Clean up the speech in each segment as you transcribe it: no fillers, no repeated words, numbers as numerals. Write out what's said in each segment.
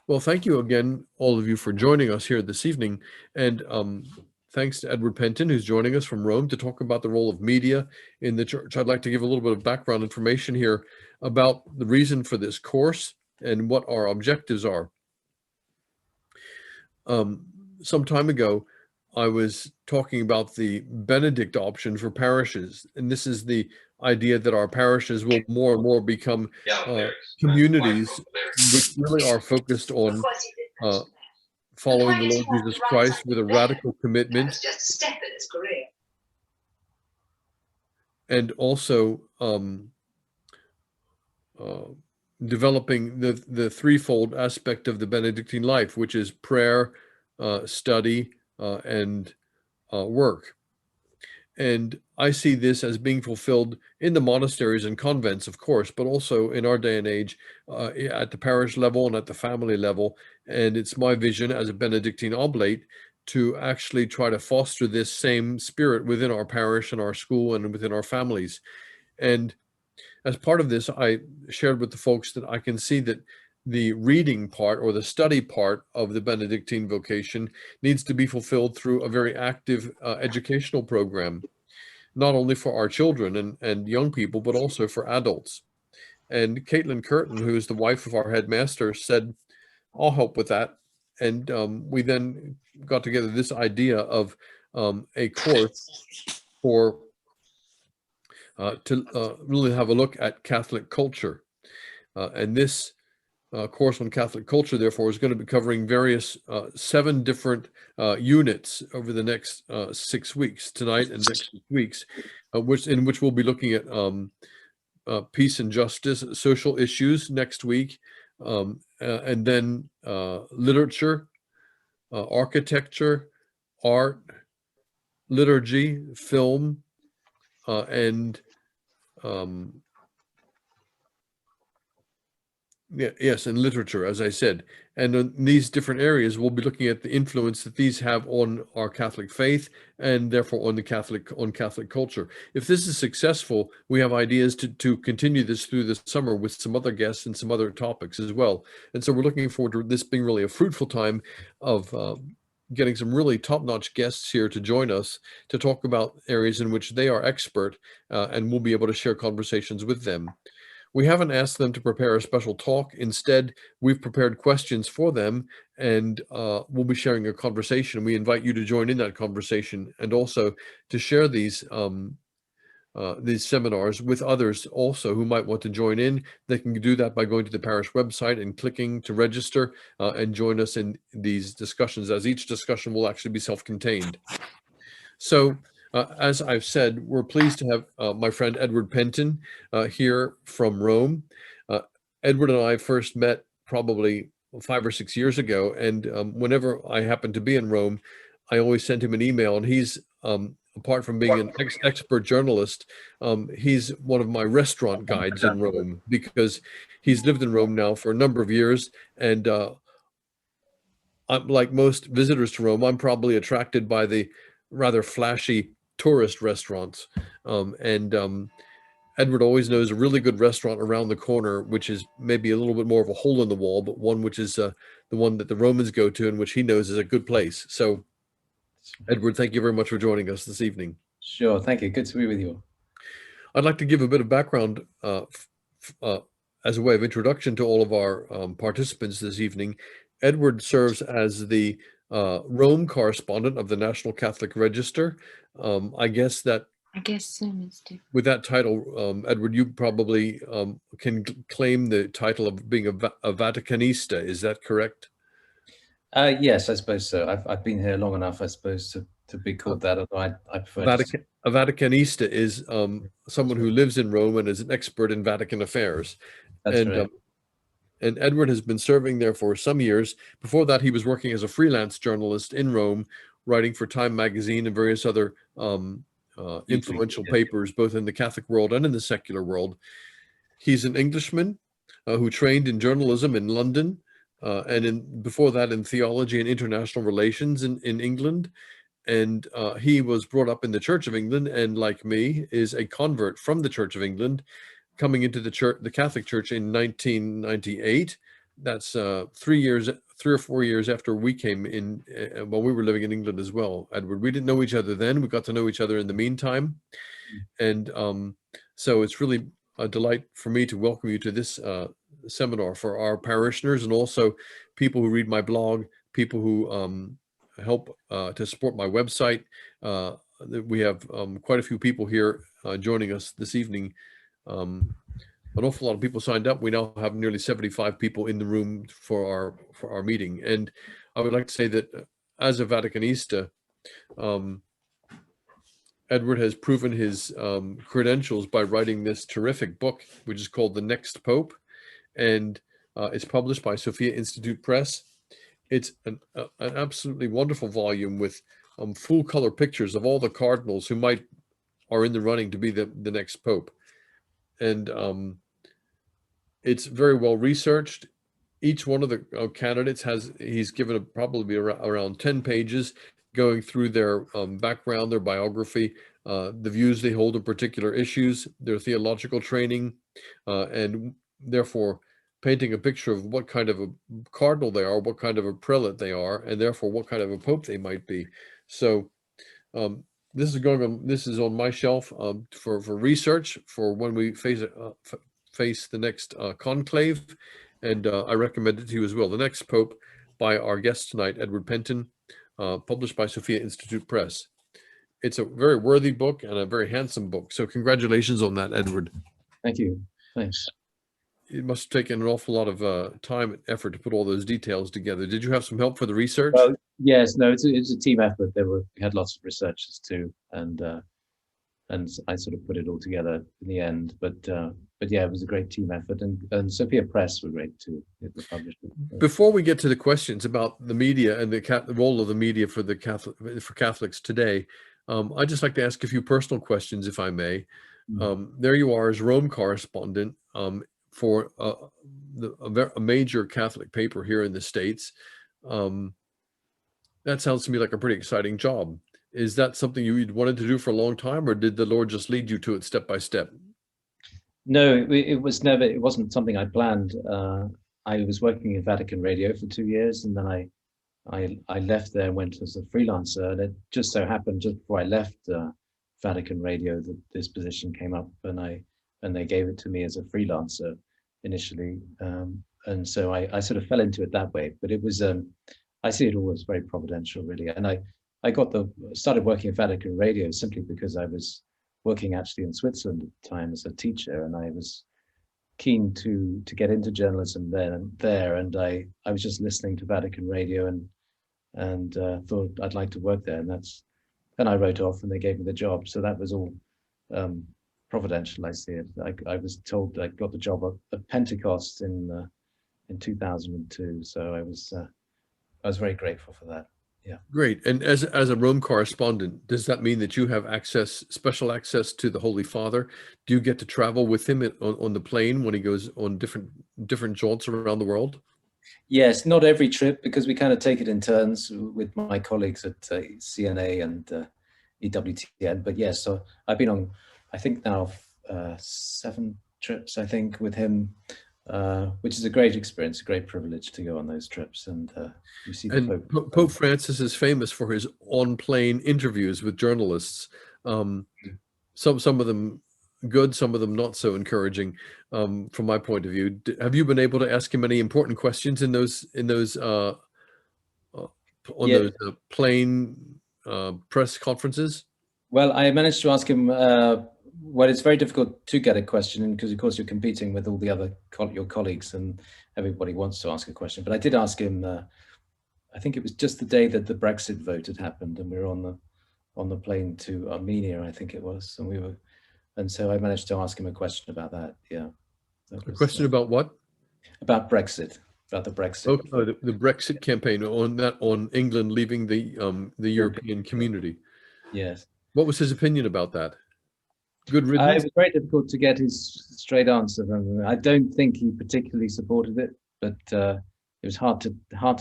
Well, thank you again, all of you, for joining us here this evening. And thanks to Edward Pentin, who's joining us from Rome to talk about the role of media in the church. I'd like to give a little bit of background information here about the reason for this course and what our objectives are. Some time ago, I was talking about the Benedict option for parishes, and this is the idea that our parishes will more and more become communities which really are focused on following the Lord Jesus Christ with a radical commitment, and also developing the threefold aspect of the Benedictine life, which is prayer, study, and work. And I see this as being fulfilled in the monasteries and convents, of course, but also in our day and age at the parish level and at the family level. And it's my vision as a Benedictine oblate to actually try to foster this same spirit within our parish and our school and within our families. And as part of this, I shared with the folks that I can see that the reading part or the study part of the Benedictine vocation needs to be fulfilled through a very active educational program, not only for our children and young people, but also for adults. And Caitlin Curtin, who is the wife of our headmaster, said, I'll help with that. And we then got together this idea of a course for to really have a look at Catholic culture. And this course on Catholic culture, therefore, is going to be covering various 7 different units over the next 6 weeks, tonight and next 6 weeks, in which we'll be looking at peace and justice, social issues next week, and then literature, architecture, art, liturgy, film, and yes, and literature, as I said. And in these different areas, we'll be looking at the influence that these have on our Catholic faith and therefore on Catholic culture. If this is successful, we have ideas to continue this through the summer with some other guests and some other topics as well. And so we're looking forward to this being really a fruitful time of getting some really top-notch guests here to join us to talk about areas in which they are expert, and we'll be able to share conversations with them. We haven't asked them to prepare a special talk. Instead, we've prepared questions for them, and we'll be sharing a conversation. We invite you to join in that conversation and also to share these seminars with others also who might want to join in. They can do that by going to the parish website and clicking to register and join us in these discussions, as each discussion will actually be self-contained. So, as I've said, we're pleased to have my friend Edward Pentin here from Rome. Edward and I first met probably 5 or 6 years ago, and whenever I happen to be in Rome, I always send him an email, and he's apart from being an expert journalist, he's one of my restaurant guides in Rome because he's lived in Rome now for a number of years, and I'm, like most visitors to Rome, I'm probably attracted by the rather flashy tourist restaurants. Edward always knows a really good restaurant around the corner, which is maybe a little bit more of a hole in the wall, but one which is the one that the Romans go to and which he knows is a good place. So, Edward, thank you very much for joining us this evening. Sure, thank you. Good to be with you. I'd like to give a bit of background as a way of introduction to all of our participants this evening. Edward serves as the Rome correspondent of the National Catholic Register. I guess so, Mr. With that title, Edward, you probably can claim the title of being a Vaticanista. Is that correct? Yes, I suppose so. I've been here long enough, I suppose, to be called that. Although I prefer a Vaticanista is someone who lives in Rome and is an expert in Vatican affairs. That's right. And Edward has been serving there for some years. Before that, he was working as a freelance journalist in Rome, writing for Time magazine and various other influential papers, both in the Catholic world and in the secular world. He's an Englishman who trained in journalism in London, and before that in theology and international relations in England. And he was brought up in the Church of England, and like me, is a convert from the Church of England, coming into the Catholic Church in 1998, that's 3 or 4 years after we came in, while we were living in England as well, Edward. We didn't know each other then. We got to know each other in the meantime. And so it's really a delight for me to welcome you to this seminar for our parishioners, and also people who read my blog, people who help to support my website. We have quite a few people here joining us this evening. An awful lot of people signed up. We now have nearly 75 people in the room for our meeting. And I would like to say that as a Vaticanista, Edward has proven his credentials by writing this terrific book, which is called The Next Pope, and it's published by Sophia Institute Press. It's an absolutely wonderful volume with full color pictures of all the cardinals who are in the running to be the next pope. And it's very well researched. Each one of the candidates he's given probably around 10 pages going through their background, their biography, the views they hold on particular issues, their theological training, and therefore painting a picture of what kind of a cardinal they are, what kind of a prelate they are, and therefore what kind of a pope they might be. So this is on my shelf for research for when we face the next conclave, and I recommend it to you as well. The Next Pope by our guest tonight, Edward Pentin, published by Sophia Institute Press. It's a very worthy book and a very handsome book. So congratulations on that, Edward. Thank you. Thanks. It must have taken an awful lot of time and effort to put all those details together. Did you have some help for the research? Well, yes, no, it's a team effort. We had lots of researchers too, and I sort of put it all together in the end. But yeah, it was a great team effort, and Sophia Press were great too. The publisher. Before we get to the questions about the media and the role of the media for Catholics today, I'd just like to ask a few personal questions, if I may. There you are as Rome correspondent for a major Catholic paper here in the States. That sounds to me like a pretty exciting job. Is that something you'd wanted to do for a long time, or did the Lord just lead you to it step by step? No, it wasn't something I planned. I was working in Vatican Radio for 2 years, and then I left there and went as a freelancer. And it just so happened just before I left Vatican Radio that this position came up, and they gave it to me as a freelancer initially. And so I sort of fell into it that way. But it was I see it all as very providential, really. And I started working at Vatican Radio simply because I was working actually in Switzerland at the time as a teacher, and I was keen to get into journalism there, and I was just listening to Vatican Radio and thought I'd like to work there, and I wrote off, and they gave me the job. So that was all providential, I see it. I was told I got the job at Pentecost in 2002, so I was very grateful for that. Yeah. Great. And as a Rome correspondent, does that mean that you have special access to the Holy Father? Do you get to travel with him on the plane when he goes on different jaunts around the world? Yes, not every trip, because we kind of take it in turns with my colleagues at CNA and EWTN. But yes, so I've been on, I think now 7 trips, I think, with him, which is a great experience, a great privilege to go on those trips. And you see the Pope. Pope Francis is famous for his on-plane interviews with journalists. Some of them good, some of them not so encouraging, from my point of view. Have you been able to ask him any important questions in those plane press conferences? Well, I managed to ask him. Well, it's very difficult to get a question in because, of course, you're competing with all the other your colleagues, and everybody wants to ask a question. But I did ask him. I think it was just the day that the Brexit vote had happened, and we were on the plane to Armenia, I think it was, and so I managed to ask him a question about that. Yeah. A question about what? About Brexit. About the Brexit. Oh, the Brexit campaign on England leaving the European community. Yes. What was his opinion about that? Good riddance? It was very difficult to get his straight answer from him. I don't think he particularly supported it, but it was hard to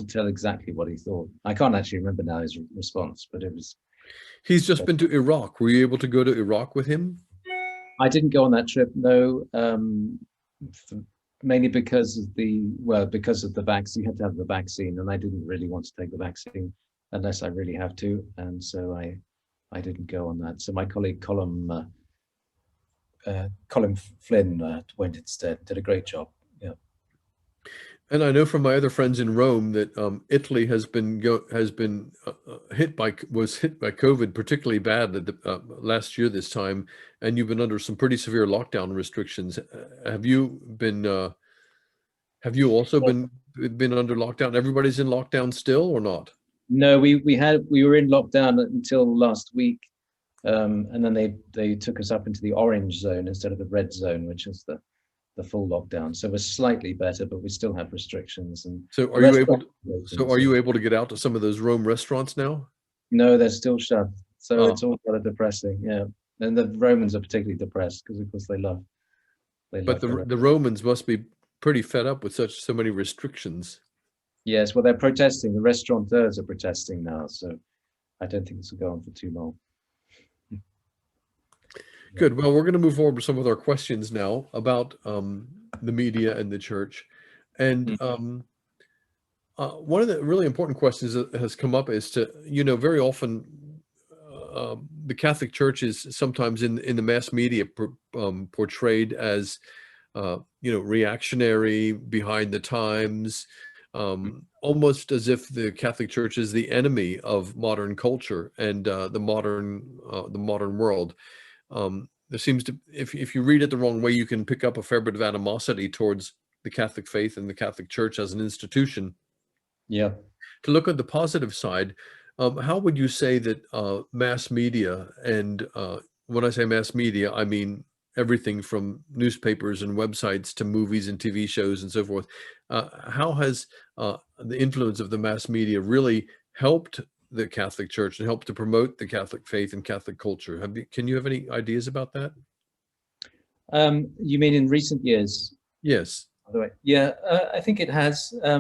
tell exactly what he thought. I can't actually remember now his response, but it was. He's just been to Iraq. Were you able to go to Iraq with him? I didn't go on that trip, no. mainly because of the vaccine. You had to have the vaccine, and I didn't really want to take the vaccine unless I really have to, and so I didn't go on that. So my colleague Colin Flynn went instead. Did a great job. Yeah. And I know from my other friends in Rome that Italy has been was hit by COVID particularly bad last year this time, and you've been under some pretty severe lockdown restrictions. Have you also been under lockdown? Everybody's in lockdown still or not? No, we were in lockdown until last week, and then they took us up into the orange zone instead of the red zone, which is the full lockdown. So we're slightly better, but we still have restrictions. And So the restaurant open, are so you able to get out to some of those Rome restaurants now? no, they're still shut. So Oh, it's all kind of depressing. Yeah, and the Romans are particularly depressed because, of course, they but love their. the Romans must be pretty fed up with so many restrictions. Yes, well, they're protesting. The restaurateurs are protesting now, so I don't think this will go on for too long. Yeah. Good. Well, we're going to move forward with some of our questions now about the media and the church. And Mm. one of the really important questions that has come up is very often the Catholic Church is sometimes in the mass media portrayed as, reactionary, behind the times, almost as if the Catholic Church is the enemy of modern culture and the modern world. There seems to, if you read it the wrong way, you can pick up a fair bit of animosity towards the Catholic faith and the Catholic Church as an institution. Yeah. To look at the positive side, how would you say that mass media, and when I say mass media, I mean everything from newspapers and websites to movies and TV shows and so forth. How has the influence of the mass media really helped the Catholic Church and helped to promote the Catholic faith and Catholic culture? Can you have any ideas about that? You mean in recent years? Yes. By the way, yeah, I think it has. I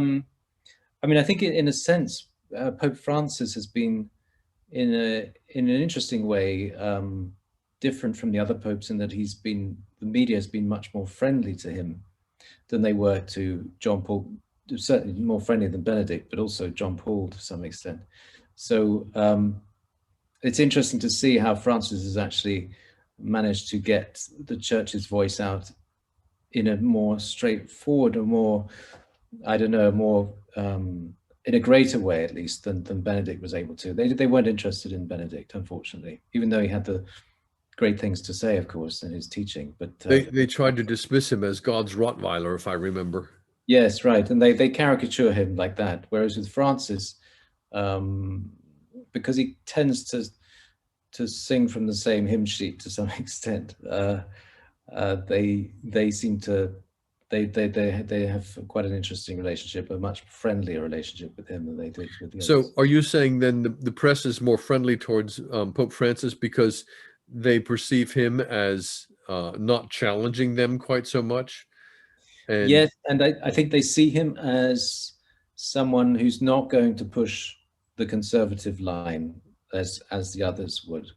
mean, I think in a sense, Pope Francis has been in an interesting way different from the other popes in that the media has been much more friendly to him than they were to John Paul. Certainly more friendly than Benedict, but also John Paul to some extent. So it's interesting to see how Francis has actually managed to get the church's voice out in a more straightforward, or more, I don't know, more in a greater way at least than Benedict was able to. They weren't interested in Benedict, unfortunately, even though he had the great things to say, of course, in his teaching. But They tried to dismiss him as God's Rottweiler, if I remember. yes, right, and they caricature him like that. Whereas with Francis, because he tends to sing from the same hymn sheet to some extent, they seem to they have quite an interesting relationship, a much friendlier relationship with him than they did with the So others. are you saying then the press is more friendly towards Pope Francis because they perceive him as not challenging them quite so much? And Yes, and I think they see him as someone who's not going to push the conservative line as the others would.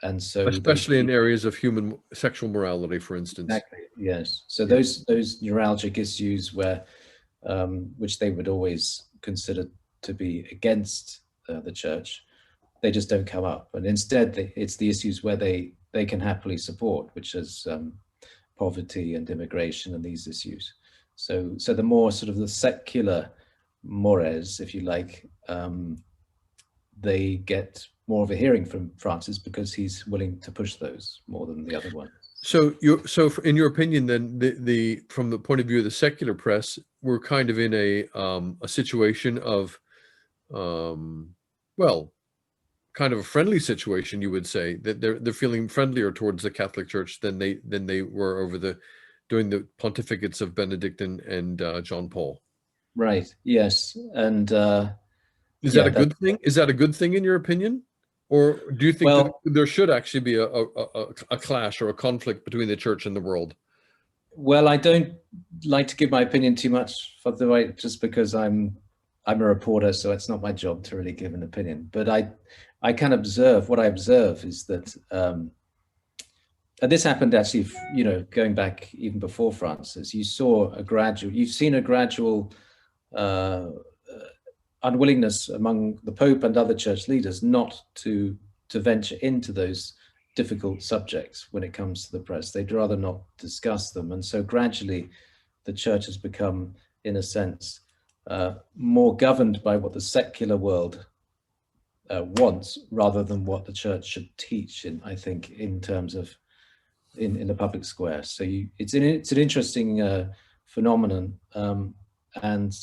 And so they especially in see. areas of human sexual morality, for instance. Exactly, yes. So Yeah. those neuralgic issues where which they would always consider to be against the church, they just don't come up. And instead, it's the issues where they can happily support, which is poverty and immigration and these issues. So the more sort of the secular mores, if you like, they get more of a hearing from Francis because he's willing to push those more than the other ones. In your opinion, then the from the point of view of the secular press, we're kind of in a situation of um, well, kind of a friendly situation, you would say that they're feeling friendlier towards the Catholic Church than they were during the pontificates of Benedict and John Paul. Right. Yes. And Is that yeah, a that good thing? Is that a good thing in your opinion, or do you think that well, there should actually be a clash or a conflict between the church and the world? well, I don't like to give my opinion too much for the way just because I'm a reporter, so it's not my job to really give an opinion. But I can observe what I observe is that and this happened actually, going back even before Francis. You've seen a gradual uh, unwillingness among the Pope and other church leaders not to venture into those difficult subjects when it comes to the press. They'd rather not discuss them, and so gradually, the church has become, in a sense, more governed by what the secular world wants, rather than what the church should teach. I think, in terms of in the public square. So it's an interesting phenomenon, and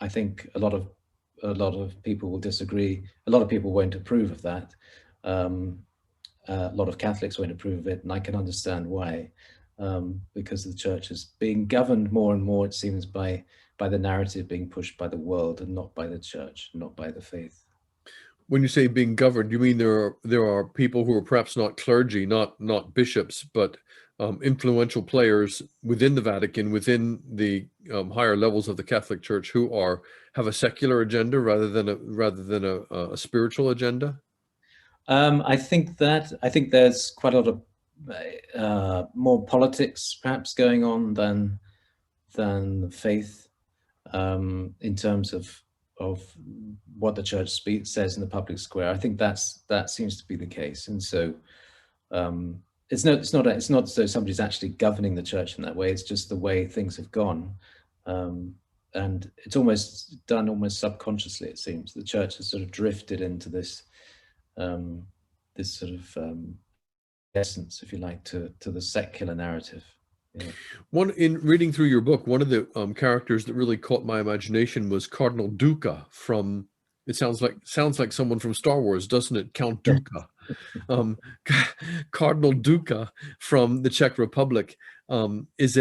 I think a lot of people will disagree. A lot of people won't approve of that. Um, a lot of Catholics won't approve of it, and I can understand why, because the church is being governed more and more, it seems, by the narrative being pushed by the world and not by the church, not by the faith. When you say being governed, you mean there are people who are perhaps not clergy, not bishops, but influential players within the Vatican, within the higher levels of the Catholic Church, who have a secular agenda rather than a spiritual agenda? I think there's quite a lot of more politics perhaps going on than faith, in terms of what the church says in the public square. I think that seems to be the case, and so it's not as though somebody's actually governing the church in that way. It's just the way things have gone, um, and it's almost done almost subconsciously. It seems the church has sort of drifted into um, this sort of essence, if you like, to the secular narrative. Yeah. In reading through your book, one of the characters that really caught my imagination was Cardinal Duca from. It sounds like someone from Star Wars, doesn't it? Count Yeah. Duca. Um, Cardinal Duca from the Czech Republic is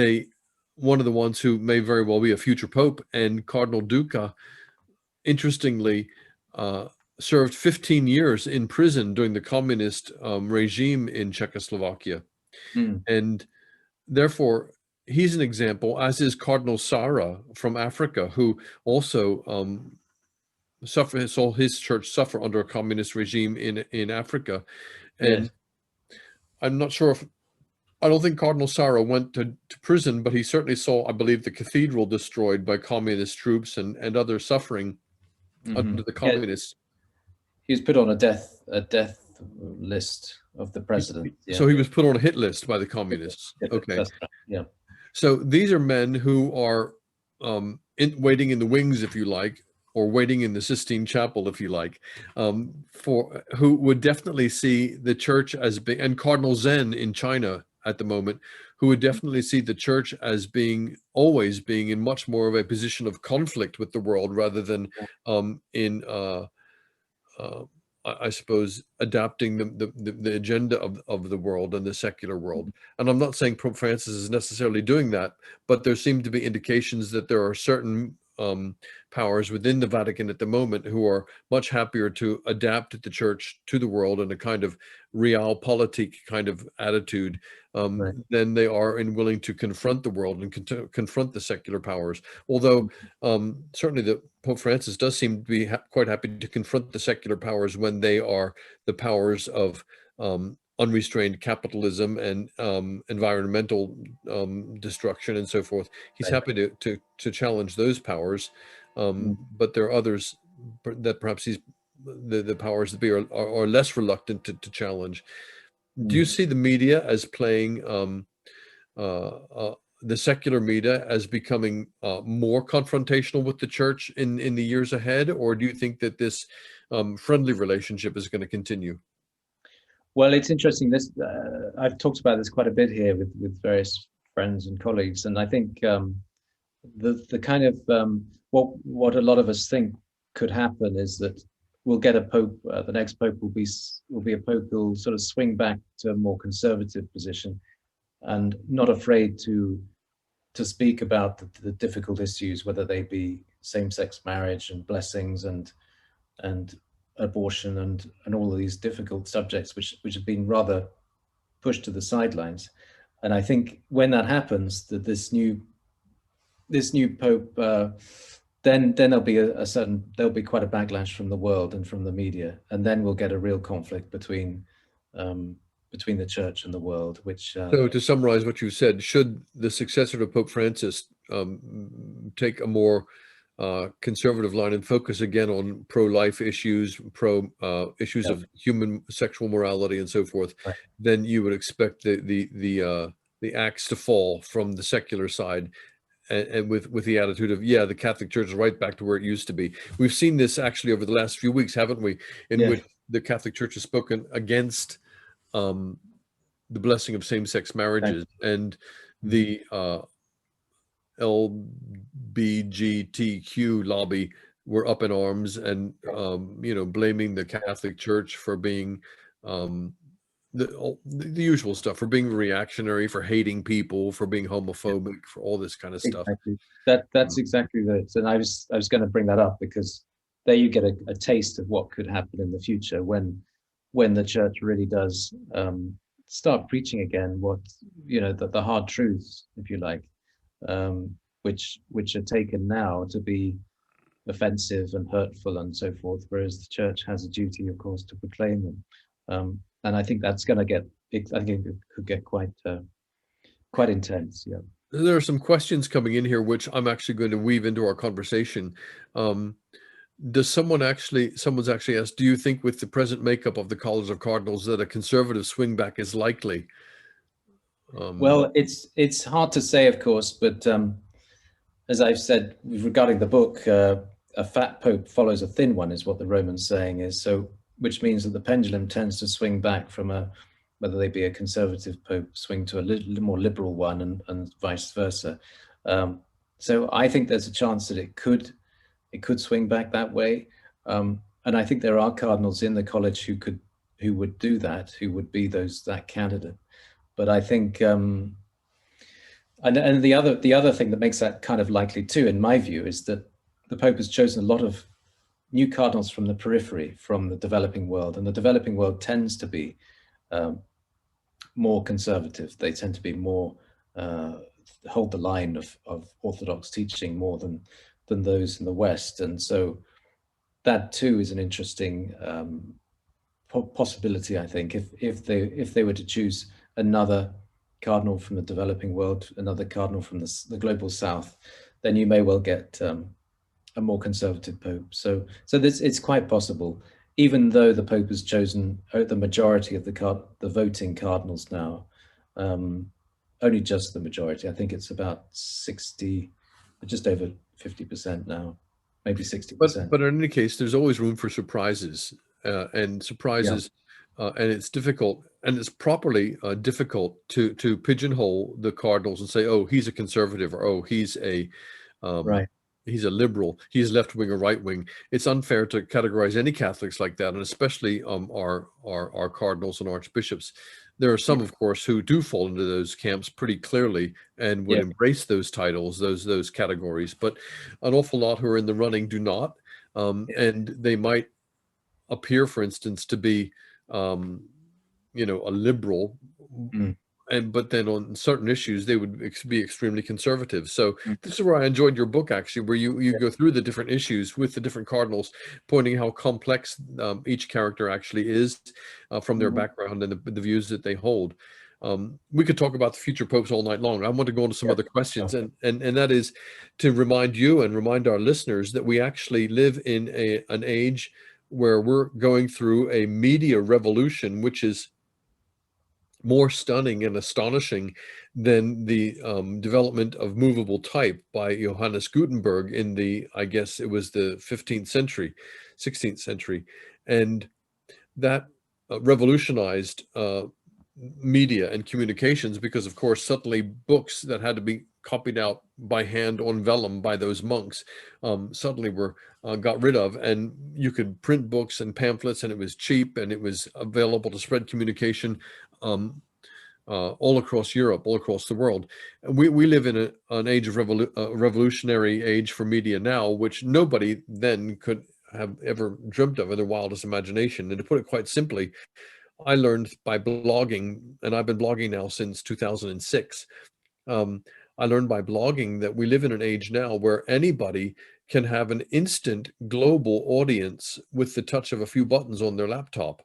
one of the ones who may very well be a future pope. And Cardinal Duca, interestingly, uh, served 15 years in prison during the communist regime in Czechoslovakia. Mm. And therefore, he's an example, as is Cardinal Sarah from Africa, who also saw his church suffer under a communist regime in Africa. And Yes. I'm not sure if I don't think Cardinal Sarah went to prison, but he certainly saw, I believe, the cathedral destroyed by communist troops and other suffering Hmm. under the Yeah. communists. He was put on a death list of the president. Yeah. So he was put on a hit list by the communists. Yeah, Okay. that's right. Yeah. So these are men who are waiting in the wings, if you like, or waiting in the Sistine Chapel, if you like, for who would definitely see the church as being, and Cardinal Zen in China at the moment, who would definitely see the church as always being in much more of a position of conflict with the world rather than in uh, I suppose, adapting the agenda of the world and the secular world. And I'm not saying Pope Francis is necessarily doing that, but there seem to be indications that there are certain powers within the Vatican at the moment who are much happier to adapt the church to the world in a kind of realpolitik kind of attitude Right. than they are in willing to confront the world and confront the secular powers. Although certainly the Pope Francis does seem to be quite happy to confront the secular powers when they are the powers of unrestrained capitalism and environmental destruction and so forth. He's Right. happy to challenge those powers, Mm. but there are others that perhaps the powers that be are less reluctant to challenge. Do you Mm. see the media as playing uh, uh, the secular media as becoming more confrontational with the church in the years ahead, or do you think that this friendly relationship is going to continue? Well, it's interesting. I've talked about this quite a bit here with various friends and colleagues, and I think the kind of what a lot of us think could happen is that we'll get a pope. The next pope will be a pope who'll sort of swing back to a more conservative position and not afraid to speak about the difficult issues, whether they be same-sex marriage and blessings and abortion and all of these difficult subjects which have been rather pushed to the sidelines. And I think when that happens, that this new pope, then there'll be quite a backlash from the world and from the media, and then we'll get a real conflict between between the church and the world, which So to summarize what you said, should the successor to Pope Francis take a more conservative line and focus again on pro-life issues, issues yeah, of human sexual morality and so forth, right. then you would expect the axe to fall from the secular side, and with the attitude of, yeah, the Catholic Church is right back to where it used to be. We've seen this actually over the last few weeks, haven't we? In Yeah, which the Catholic Church has spoken against um, the blessing of same-sex marriages, exactly. and Mm. the LBGTQ lobby were up in arms and blaming the Catholic Church for being um, the usual stuff, for being reactionary, for hating people, for being homophobic, for all this kind of stuff. Exactly. That's exactly it. And I was going to bring that up because there you get a taste of what could happen in the future when the church really does start preaching again what the hard truths, if you like, which are taken now to be offensive and hurtful and so forth, whereas the church has a duty, of course, to proclaim them. And I think that's going to get, I think it could get quite intense. Yeah. There are some questions coming in here, which I'm actually going to weave into our conversation. Um, someone's actually asked, do you think with the present makeup of the College of Cardinals that a conservative swing back is likely? Well, it's hard to say, of course, but as I've said regarding the book, a fat pope follows a thin one, is what the Roman saying is. So, which means that the pendulum tends to swing back from whether they be a conservative pope, swing to a little more liberal one, and vice versa. So, I think there's a chance that it could swing back that way, and I think there are cardinals in the college who would do that, who would be that candidate. But I think. And the other thing that makes that kind of likely too, in my view, is that the Pope has chosen a lot of new cardinals from the periphery, from the developing world, and the developing world tends to be um, more conservative. They tend to be more hold the line of orthodox teaching more than those in the West, and so that too is an interesting possibility. I think if they were to choose another cardinal from the developing world, another cardinal from the global South, then you may well get a more conservative pope. So this it's quite possible, even though the pope has chosen the majority of the voting cardinals now. Only just the majority. I think it's about 60, just over 50% now, maybe 60%. But in any case, there's always room for surprises, Yeah, and it's difficult, and it's properly difficult to pigeonhole the Cardinals and say, oh, he's a conservative, or oh, um, right. he's a liberal, he's left wing or right wing. It's unfair to categorize any Catholics like that, and especially our cardinals and archbishops. There are some, of course, who do fall into those camps pretty clearly and would Yeah. embrace those titles, those categories, but an awful lot who are in the running do not, Yeah. and they might appear, for instance, to be, um, a liberal, Mm, but then on certain issues they would be extremely conservative. So mm, this is where I enjoyed your book, actually, where you yeah. go through the different issues with the different cardinals, pointing how complex each character actually is, from their Mhm. background and the views that they hold. We could talk about the future popes all night long. I want to go into some Yeah. other questions, Oh, and that is to remind you and remind our listeners that we actually live in an age where we're going through a media revolution, which is more stunning and astonishing than the development of movable type by Johannes Gutenberg in I guess it was the 15th century, 16th century. And that revolutionized media and communications, because of course suddenly books that had to be copied out by hand on vellum by those monks suddenly were got rid of, and you could print books and pamphlets, and it was cheap and it was available to spread communication um, all across Europe, all across the world. And we live in an age of revolutionary age for media now, which nobody then could have ever dreamt of in their wildest imagination. And to put it quite simply, I learned by blogging, and I've been blogging now since 2006. Um, I learned by blogging that we live in an age now where anybody can have an instant global audience with the touch of a few buttons on their laptop.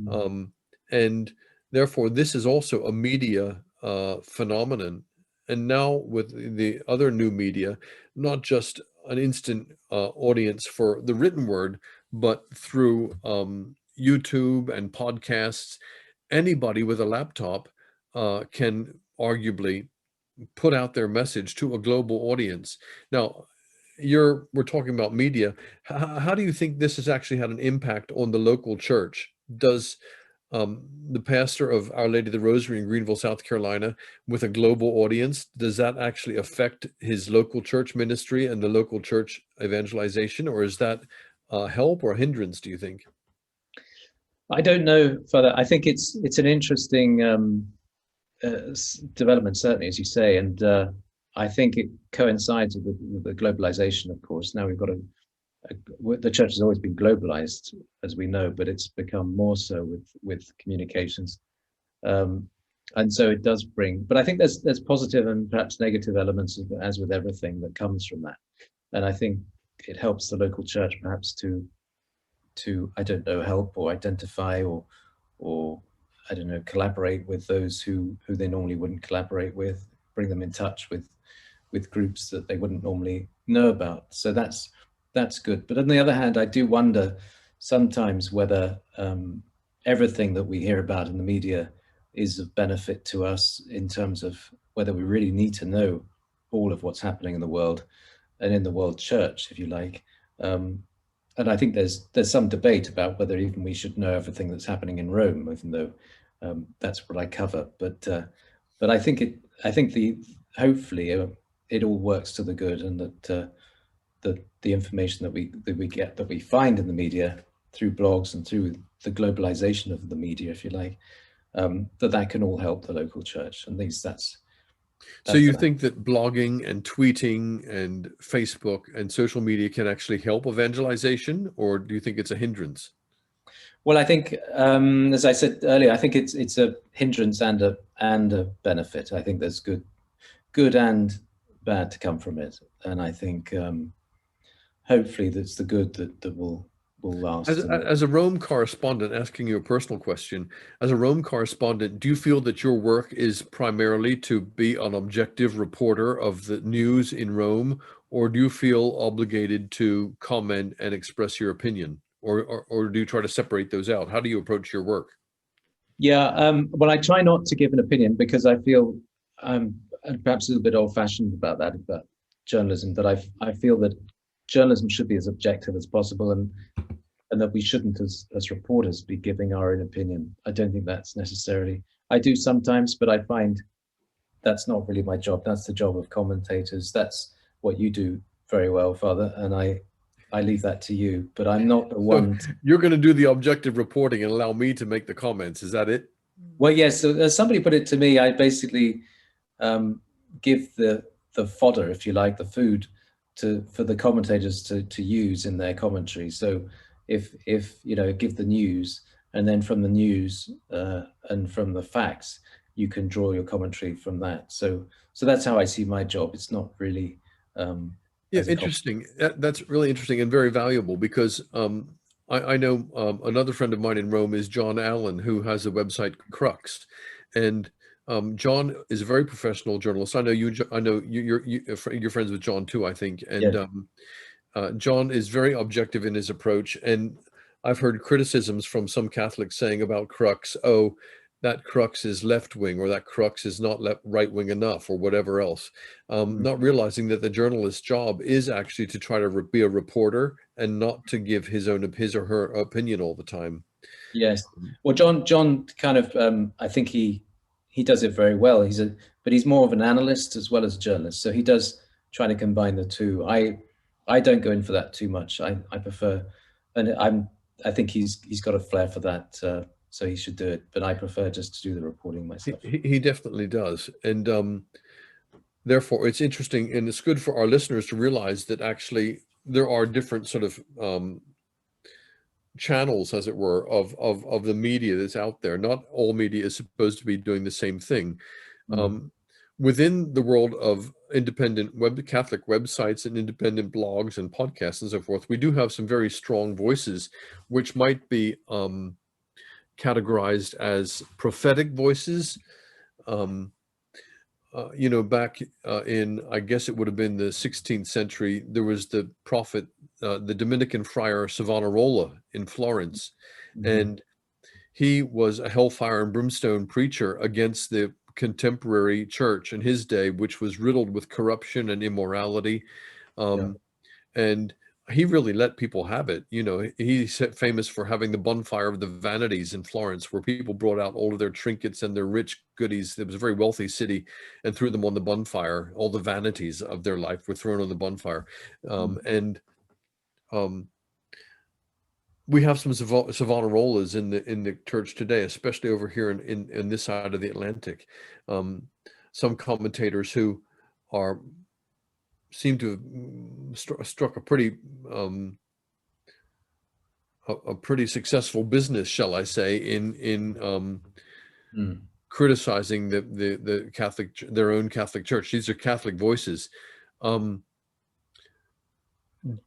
mm, Um, and Therefore, this is also a media phenomenon. And now with the other new media, not just an instant audience for the written word, but through YouTube and podcasts, anybody with a laptop can arguably put out their message to a global audience. Now, we're talking about media. How do you think this has actually had an impact on the local church? Does the pastor of Our Lady of the Rosary in Greenville, South Carolina, with a global audience, does that actually affect his local church ministry and the local church evangelization, or is that help or hindrance, do you think? I don't know, Father. I think it's an interesting development, certainly, as you say, and I think it coincides with the globalization. Of course, now we've got the church has always been globalized, as we know, but it's become more so with communications, and so it does bring. But I think there's positive and perhaps negative elements, as with everything that comes from that, and I think it helps the local church perhaps to I don't know, help or identify or I don't know, collaborate with those who they normally wouldn't collaborate with, bring them in touch with groups that they wouldn't normally know about. So that's good. But on the other hand, I do wonder sometimes whether everything that we hear about in the media is of benefit to us in terms of whether we really need to know all of what's happening in the world and in the world church, if you like. And I think there's some debate about whether even we should know everything that's happening in Rome, even though that's what I cover. But I think hopefully it all works to the good, and that the information that we get, that we find in the media through blogs and through the globalization of the media, if you like, that can all help the local church. And at least So you that. think that blogging and tweeting and Facebook and social media can actually help evangelization, or do you think it's a hindrance? Well, I think, as I said earlier, I think it's a hindrance and a benefit. I think there's good and bad to come from it, and I think hopefully that's the good that will last. As a Rome correspondent, asking you a personal question, as a Rome correspondent, do you feel that your work is primarily to be an objective reporter of the news in Rome, or do you feel obligated to comment and express your opinion, or do you try to separate those out? How do you approach your work? Yeah, well, I try not to give an opinion because I feel I'm perhaps a little bit old-fashioned about journalism. That I feel that journalism should be as objective as possible, and that we shouldn't, as reporters, be giving our own opinion. I don't think that's necessarily. I do sometimes, but I find that's not really my job. That's the job of commentators. That's what you do very well, Father, and I leave that to you. But I'm not the So one. you're going to do the objective reporting and allow me to make the comments. Is that it? Well, yes. So as somebody put it to me, I basically give the fodder, if you like, the food for the commentators to use in their commentary. So if you know, give the news, and then from the news and from the facts, you can draw your commentary from that. So that's how I see my job. It's not really Yeah, as a interesting. That's really interesting and very valuable because I know another friend of mine in Rome is John Allen, who has a website Crux, and John is a very professional journalist. I know you. I know you're friends with John too, I think. And yeah. John is very objective in his approach. And I've heard criticisms from some Catholics saying about Crux, oh, that Crux is left wing, or that Crux is not right wing enough, or whatever else. Mm. Not realizing that the journalist's job is actually to try to be a reporter and not to give his or her opinion all the time. Yes. Well, John kind of I think he does it very well. But he's more of an analyst as well as a journalist. So he does try to combine the two. I don't go in for that too much. I prefer, and I think he's got a flair for that. So he should do it. But I prefer just to do the reporting myself. He definitely does. And therefore, it's interesting and it's good for our listeners to realize that actually there are different sort of channels, as it were, of the media that's out there. Not all media is supposed to be doing the same thing. Mm. Within the world of independent Catholic websites and independent blogs and podcasts and so forth, we do have some very strong voices, which might be categorized as prophetic voices. Um, Back in, I guess it would have been the 16th century, there was the prophet, the Dominican friar Savonarola in Florence, Mhm. and he was a hellfire and brimstone preacher against the contemporary church in his day, which was riddled with corruption and immorality. Yeah. Um, and he really let people have it. He's famous for having the bonfire of the vanities in Florence, where people brought out all of their trinkets and their rich goodies. It was a very wealthy city, and threw them on the bonfire. All the vanities of their life were thrown on the bonfire. Mm. And we have some Savonarolas in the church today, especially over here in this side of the Atlantic. Um, some commentators who are seem to have struck um, a pretty successful business, shall I say, in Mm. criticizing the Catholic, their own Catholic Church. These are Catholic voices. Um,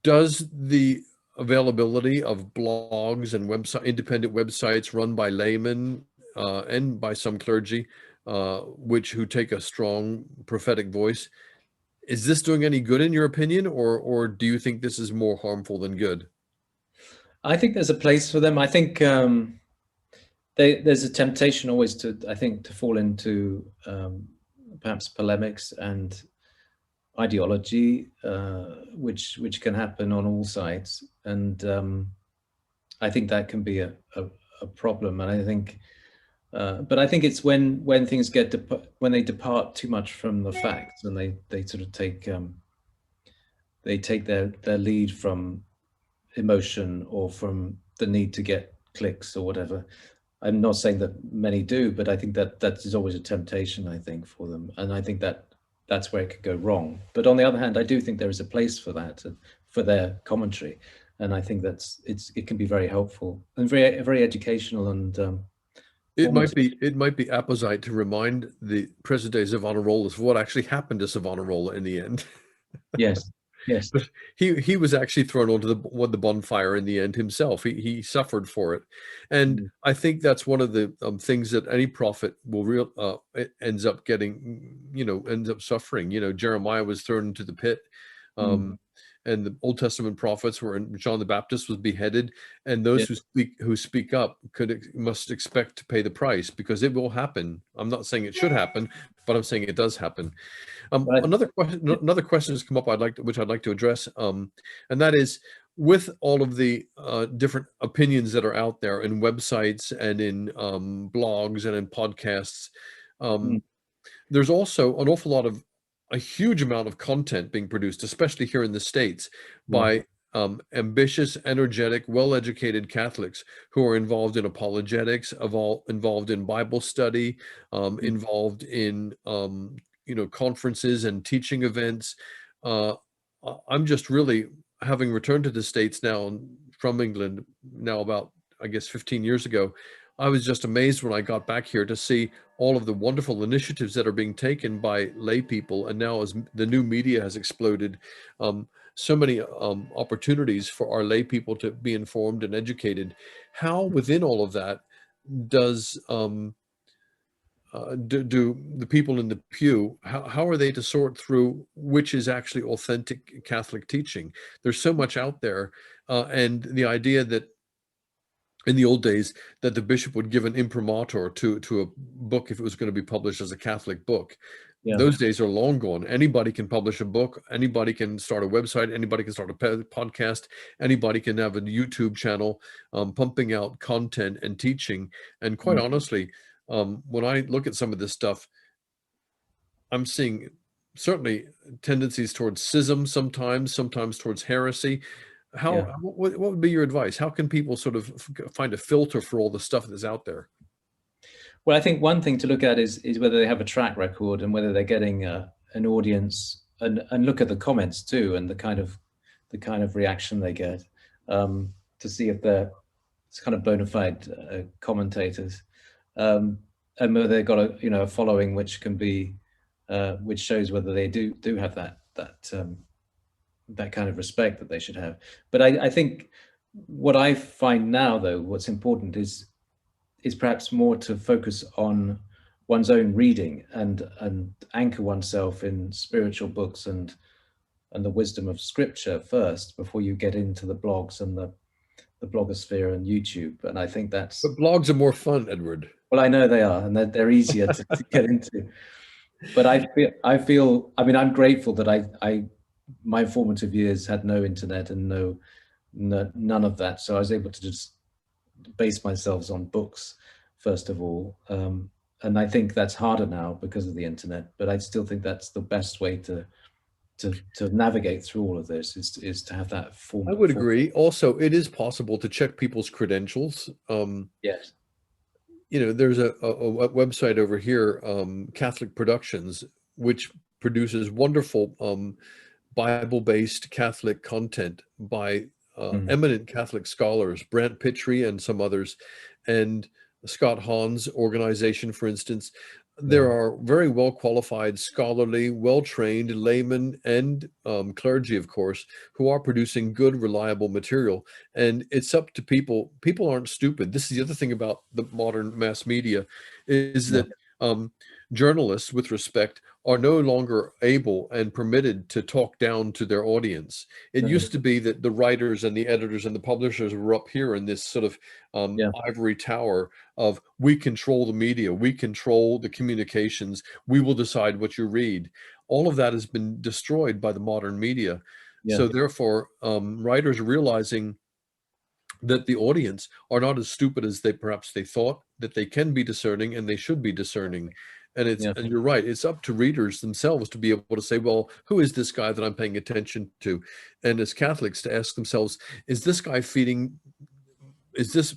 does the availability of blogs and independent websites run by laymen and by some clergy, who take a strong prophetic voice, is this doing any good in your opinion, or do you think this is more harmful than good? I think there's a place for them. I think there's a temptation always to, I think, to fall into perhaps polemics and ideology, which can happen on all sides, and I think that can be a problem. And I think, but I think it's when things when they depart too much from the facts, and they sort of they take their lead from emotion or from the need to get clicks or whatever. I'm not saying that many do, but I think that is always a temptation, I think, for them. And I think that's where it could go wrong. But on the other hand, I do think there is a place for that, for their commentary. And I think it can be very helpful and very educational and formative. It might be apposite to remind the present day Savonarolas of what actually happened to Savonarola in the end. Yes, yes. But he was actually thrown onto the bonfire in the end himself. He suffered for it, and Mm. I think that's one of the things that any prophet will ends up getting. Ends up suffering. Jeremiah was thrown into the pit. Mm. Um, and the Old Testament prophets were, and John the Baptist was beheaded, and those Yeah. who speak up must expect to pay the price, because it will happen. I'm not saying it should happen, but I'm saying it does happen. But yeah. Another question has come up which I'd like to address, and that is, with all of the different opinions that are out there in websites and in blogs and in podcasts. Mm. um, there's also an awful lot of a huge amount of content being produced, especially here in the States, Yeah. by ambitious, energetic, well-educated Catholics who are involved in apologetics, involved in Bible study, Mm. involved in conferences and teaching events. Uh, I'm just really, having returned to the States now from England now about, I guess, 15 years ago. I was just amazed when I got back here to see all of the wonderful initiatives that are being taken by lay people. And now, as the new media has exploded, so many opportunities for our lay people to be informed and educated. How, within all of that, does do the people in the pew, how are they to sort through which is actually authentic Catholic teaching? There's so much out there, and the idea that in the old days that the bishop would give an imprimatur to a book if it was going to be published as a Catholic book. Yeah. Those days are long gone. Anybody can publish a book. Anybody can start a website. Anybody can start a podcast. Anybody can have a YouTube channel, pumping out content and teaching. And quite Mm. honestly, when I look at some of this stuff, I'm seeing certainly tendencies towards schism sometimes towards heresy. Yeah. What would be your advice? How can people sort of find a filter for all the stuff that's out there? Well, I think one thing to look at is whether they have a track record and whether they're getting an audience, and look at the comments too, and the kind of reaction they get, to see if they're kind of bona fide commentators, um, and whether they've got a following which can be which shows whether they do have that kind of respect that they should have. But I think what I find now, though, what's important is perhaps more to focus on one's own reading and anchor oneself in spiritual books and the wisdom of scripture first before you get into the blogs and the blogosphere and YouTube. And I think that's, But blogs are more fun, Edward. well, I know they are, and they're easier to get into. But I mean, I'm grateful that my formative years had no internet and none of that. So I was able to just base myself on books, first of all. And I think that's harder now because of the internet, but I still think that's the best way to navigate through all of this is to have that I would agree. Also, it is possible to check people's credentials. Yes. There's a website over here, Catholic Productions, which produces wonderful Bible-based Catholic content by eminent Catholic scholars, Brant Pitre and some others, and Scott Hahn's organization, for instance. There are very well qualified, scholarly, well-trained laymen and clergy, of course, who are producing good, reliable material. And it's up to people. People aren't stupid. This is the other thing about the modern mass media, is that journalists, with respect, are no longer able and permitted to talk down to their audience. It used to be that the writers and the editors and the publishers were up here in this sort of ivory tower of, we control the media, we control the communications, we will decide what you read. All of that has been destroyed by the modern media. So therefore, writers are realizing that the audience are not as stupid as perhaps they thought, that they can be discerning and they should be discerning. And and you're right, it's up to readers themselves to be able to say, well, who is this guy that I'm paying attention to? And as Catholics, to ask themselves, is this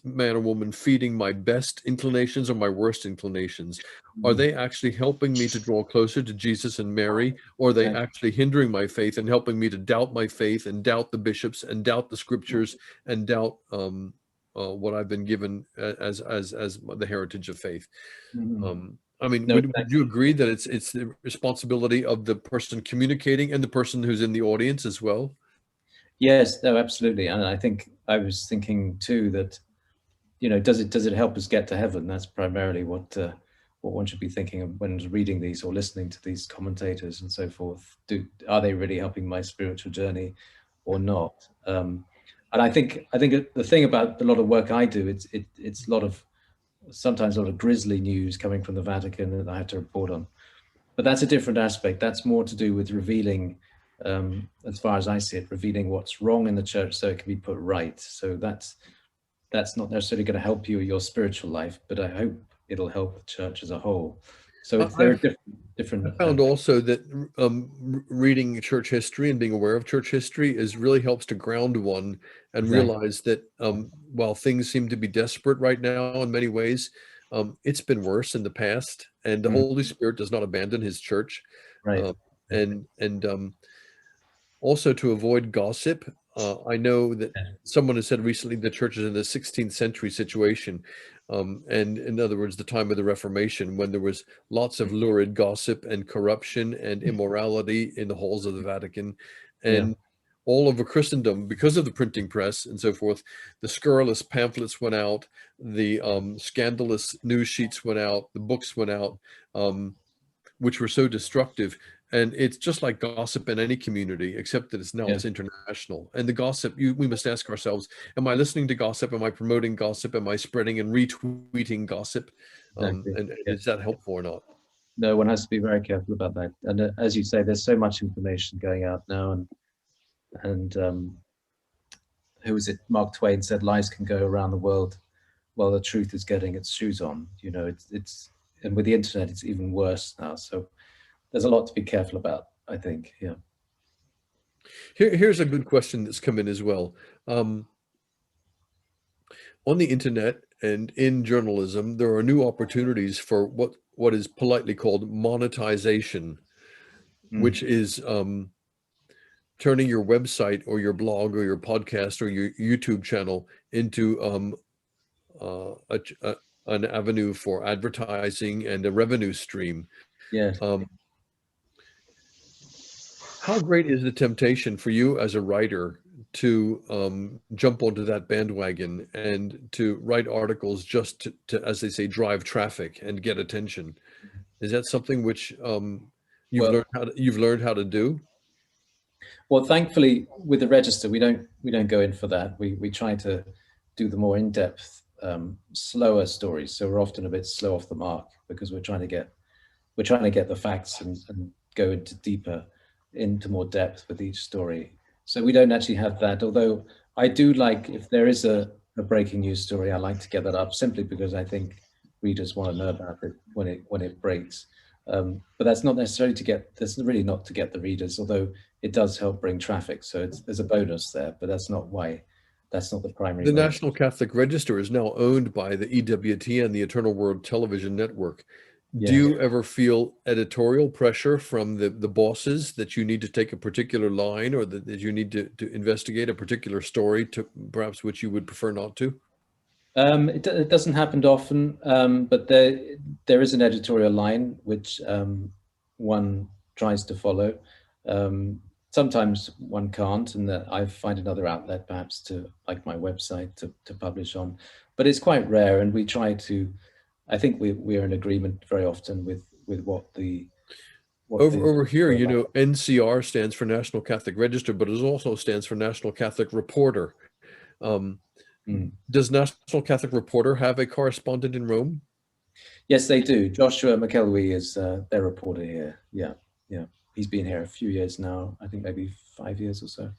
man or woman feeding my best inclinations or my worst inclinations? Are they actually helping me to draw closer to Jesus and Mary? Or are they actually hindering my faith and helping me to doubt my faith and doubt the bishops and doubt the scriptures and doubt what I've been given as the heritage of faith? I mean, would you agree that it's the responsibility of the person communicating and the person who's in the audience as well? Yes, no, absolutely. And I think I was thinking too that, does it help us get to heaven? That's primarily what one should be thinking of when reading these or listening to these commentators and so forth. Are they really helping my spiritual journey or not? And I think the thing about a lot of work I do, it's sometimes a lot of grisly news coming from the Vatican that I have to report on. But that's a different aspect. That's more to do with revealing, as far as I see it, revealing what's wrong in the church so it can be put right. So that's not necessarily going to help you in your spiritual life, but I hope it'll help the church as a whole. So there are different. I found also that reading church history and being aware of church history really helps to ground one and realize that while things seem to be desperate right now in many ways, it's been worse in the past, and the Holy Spirit does not abandon his church. And also to avoid gossip. I know that someone has said recently the church is in the 16th century situation. And in other words, the time of the Reformation, when there was lots of lurid gossip and corruption and immorality in the halls of the Vatican. And all over Christendom, because of the printing press and so forth, the scurrilous pamphlets went out, the scandalous news sheets went out, the books went out, which were so destructive. And it's just like gossip in any community, except that it's international. And the gossip, we must ask ourselves, am I listening to gossip? Am I promoting gossip? Am I spreading and retweeting gossip? And is that helpful or not? No, one has to be very careful about that. And as you say, there's so much information going out now. And who was it? Mark Twain said, lies can go around the world while the truth is getting its shoes on. And with the internet, it's even worse now. So there's a lot to be careful about, I think. Yeah. Here's a good question that's come in as well. On the internet and in journalism, there are new opportunities for what is politely called monetization, which is turning your website or your blog or your podcast or your YouTube channel into an avenue for advertising and a revenue stream. Yes. How great is the temptation for you as a writer to jump onto that bandwagon and to write articles just as they say, drive traffic and get attention. Is that something which Well, you've learned how to do? well, thankfully with the register, we don't go in for that. We try to do the more in-depth, slower stories. So we're often a bit slow off the mark because we're trying to get the facts and go into more depth with each story. So we don't actually have that. Although I do like, if there is a breaking news story, I like to get that up simply because I think readers want to know about it when it breaks. But that's not necessarily to get. That's really not to get the readers, although it does help bring traffic. So there's a bonus there, but that's not why. That's not the primary The motive. National Catholic Register is now owned by the EWT and the Eternal Word Television Network. Do Yes. you ever feel editorial pressure from the bosses that you need to take a particular line, or that you need to investigate a particular story, to perhaps which you would prefer not to? It doesn't happen often, but there is an editorial line which one tries to follow. Sometimes one can't, and that I find another outlet, perhaps to like my website, to publish on. But it's quite rare, and we try to. I think we're in agreement very often with Over here, NCR stands for National Catholic Register, but it also stands for National Catholic Reporter. Um, Mm. does National Catholic Reporter have a correspondent in Rome? Yes, they do. Joshua McElwee is their reporter here. Yeah, yeah. He's been here a few years now. I think maybe 5 years or so.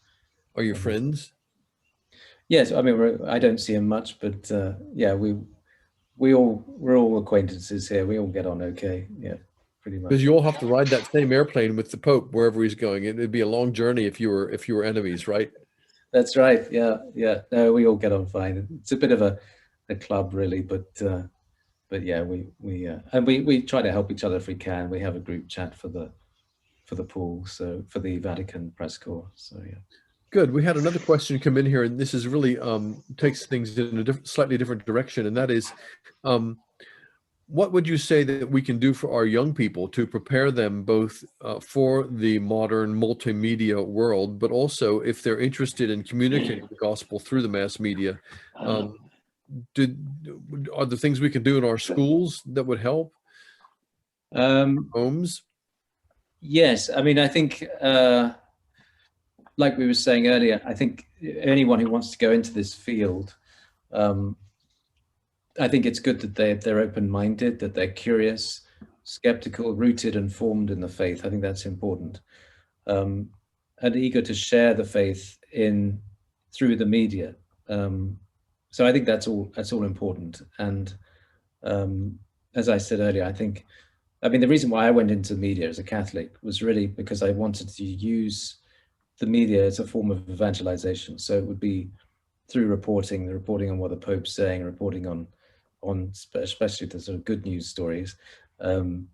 Are you Um, friends? yes, I mean I don't see him much, but yeah, we're all acquaintances here. We all get on okay. Yeah, pretty Because much. you all have to ride that same airplane with the Pope wherever he's going. It'd be a long journey if you were enemies, right? That's right. Yeah, yeah. No, we all get on fine. It's a bit of a club, really, but yeah, we try to help each other if we can. We have a group chat for the pool, so for the Vatican press corps. So yeah. Good. We had another question come in here, and this is really takes things in a slightly different direction, and that is, um, what would you say that we can do for our young people to prepare them both for the modern multimedia world, but also if they're interested in communicating the gospel through the mass media? Um, did are there things we can do in our schools that would help? Um, Homes? yes, I mean, I think, like we were saying earlier, I think anyone who wants to go into this field, um, I think it's good that they're open-minded, that they're curious, skeptical, rooted, and formed in the faith. I think that's important, um, and eager to share the faith in through the media. So I think that's all important. And as I said earlier, I mean, the reason why I went into media as a Catholic was really because I wanted to use the media as a form of evangelization. So it would be through reporting, the reporting on what the Pope's saying, reporting on especially the sort of good news stories. Um,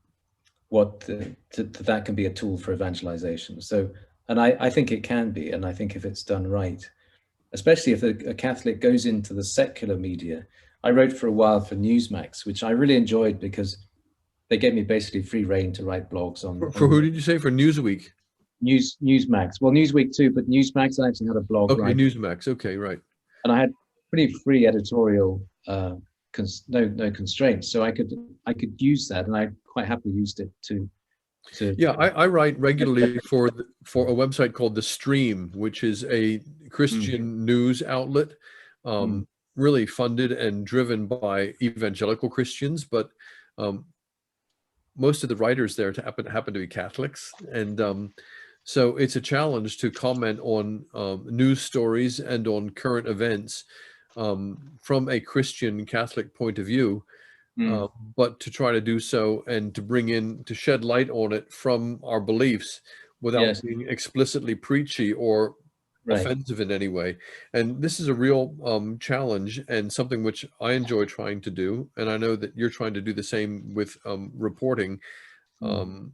that can be a tool for evangelization. So, and I think it can be, and I think if it's done right, especially if a Catholic goes into the secular media. I wrote for a while for Newsmax, which I really enjoyed because they gave me basically free reign to write blogs For who on did you say? For Newsweek? Newsmax. Well, Newsweek too, but Newsmax, I actually had a blog, Okay, right? Newsmax. Okay, right. And I had pretty free editorial, no constraints, so I could use that, and I quite happily used it to. Yeah, I write regularly for a website called The Stream, which is a Mm, Christian news outlet, mm, really funded and driven by evangelical Christians, but um, most of the writers there happen to be Catholics, and so it's a challenge to comment on news stories and on current events from a Christian Catholic point of view, mm. uh, but to try to do so and to shed light on it from our beliefs without Yes, being explicitly preachy or right. offensive in any way. And this is a real challenge and something which I enjoy trying to do. And I know that you're trying to do the same with reporting, Mm, um,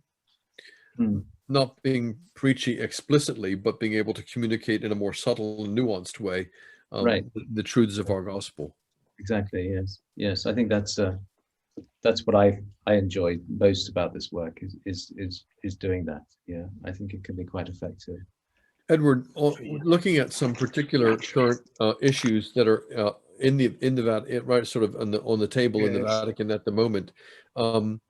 mm. not being preachy explicitly, but being able to communicate in a more subtle and nuanced way Right. the truths of our gospel. Exactly. Yes. Yes. I think that's what I enjoy most about this work is doing that. Yeah. I think it can be quite effective. Edward, looking at some particular current issues that are in the Vatican, right, sort of on the table in the Yes. Vatican at the moment, um,